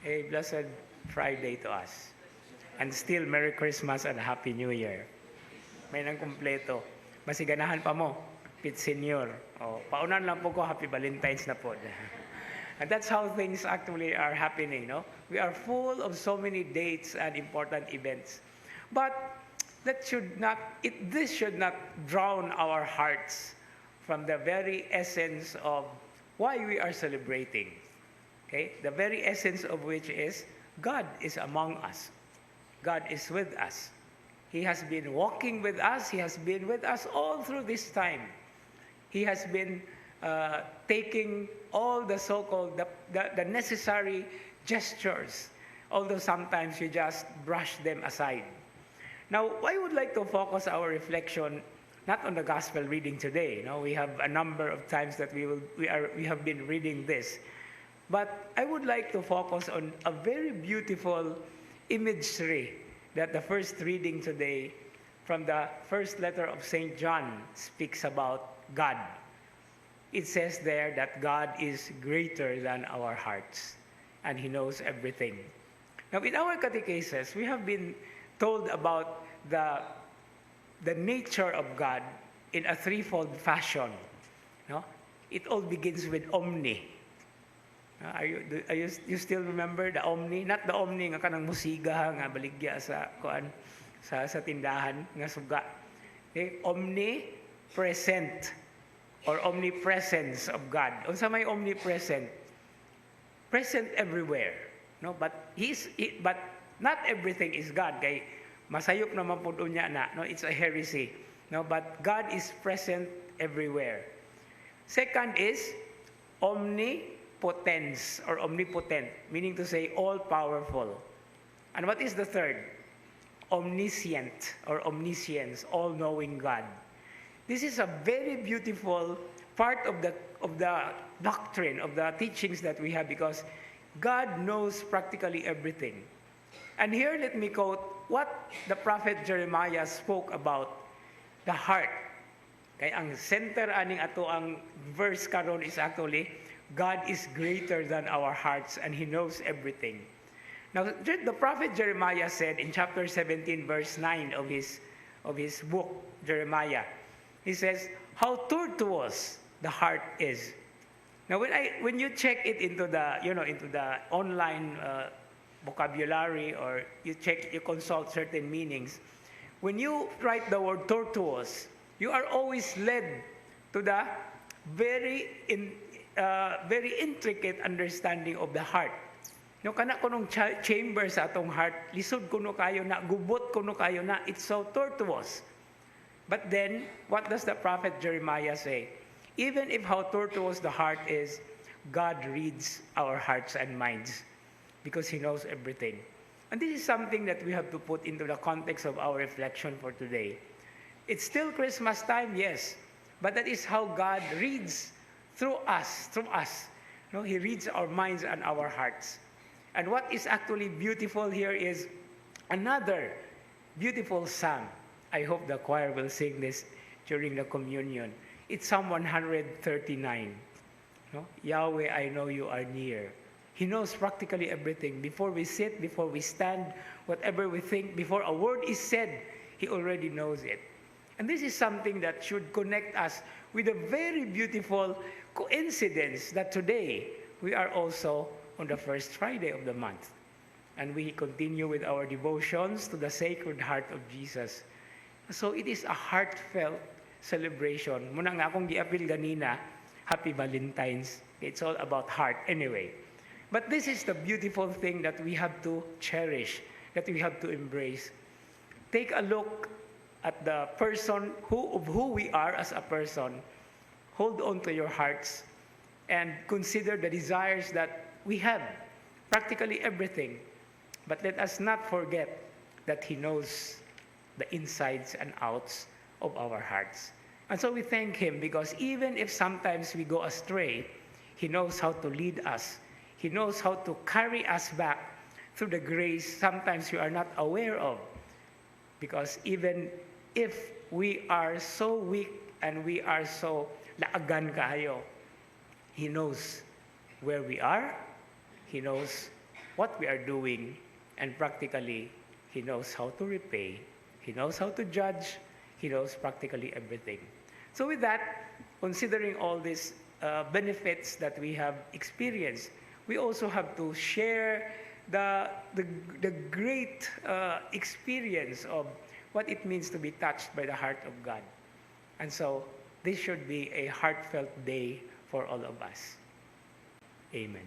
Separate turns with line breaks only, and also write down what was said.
A blessed Friday to us. And still, Merry Christmas and Happy New Year. May nang kumpleto. Masiganahan pa mo, Pit Senior. O, paunan lang po ko, Happy Valentine's na po. And that's how things actually are happening, no? We are full of so many dates and important events. But this should not drown our hearts from the very essence of why we are celebrating. Okay? The very essence of which is God is among us. God is with us. He has been walking with us. He has been with us all through this time. He has been taking all the so-called, the necessary gestures, although sometimes we just brush them aside. Now, I would like to focus our reflection not on the gospel reading today. No, we have a number of times that we have been reading this. But I would like to focus on a very beautiful imagery that the first reading today from the first letter of St. John speaks about God. It says there that God is greater than our hearts and He knows everything. Now, in our catechesis, we have been told about the nature of God in a threefold fashion. No? It all begins with omni. You still remember the omni? Not the omni nga kanang musiga nga baligya sa tindahan nga suga. Okay? Omnipresent or omnipresence of God. Unsa may omnipresent? Present everywhere. No? But not everything is God. Kay masayop naman po niya na. No? It's a heresy. No? But God is present everywhere. Second is omnipotence or omnipotent, meaning to say all-powerful. And what is the third? Omniscient or omniscience, all-knowing God. This is a very beautiful part of the doctrine, of the teachings that we have, because God knows practically everything. And here let me quote what the prophet Jeremiah spoke about the heart. Kaya ang center aning ato ang verse karon is actually God is greater than our hearts and He knows everything. Now, the prophet Jeremiah said in chapter 17, verse 9 of his book, Jeremiah, he says, how tortuous the heart is. Now, when you check it into the online vocabulary, or you consult certain meanings, when you write the word tortuous, you are always led to the very intricate understanding of the heart. No, kana kunong chamber sa atong heart, lisod kuno kayo na, gubot kuno kayo na, it's so tortuous. But then, what does the prophet Jeremiah say? Even if how tortuous the heart is, God reads our hearts and minds because He knows everything. And this is something that we have to put into the context of our reflection for today. It's still Christmas time, yes, but that is how God reads through us. No, He reads our minds and our hearts. And what is actually beautiful here is another beautiful psalm. I hope the choir will sing this during the communion. It's Psalm 139. No? Yahweh, I know you are near. He knows practically everything. Before we sit, before we stand, whatever we think, before a word is said, He already knows it. And this is something that should connect us with a very beautiful coincidence that today we are also on the first Friday of the month. And we continue with our devotions to the Sacred Heart of Jesus. So it is a heartfelt celebration. Muna nga akong giapil ganina, Happy Valentine's. It's all about heart anyway. But this is the beautiful thing that we have to cherish, that we have to embrace. Take a look at the person of who we are as a person. Hold on to your hearts and consider the desires that we have, practically everything. But let us not forget that He knows the insides and outs of our hearts. And so we thank Him because even if sometimes we go astray, He knows how to lead us. He knows how to carry us back through the grace sometimes we are not aware of. Because even if we are so weak and we are so laagan kayo, He knows where we are. He knows what we are doing, and practically, He knows how to repay, He knows how to judge, He knows practically everything. So with that, considering all these benefits that we have experienced, we also have to share the great experience of what it means to be touched by the heart of God. And so this should be a heartfelt day for all of us. Amen.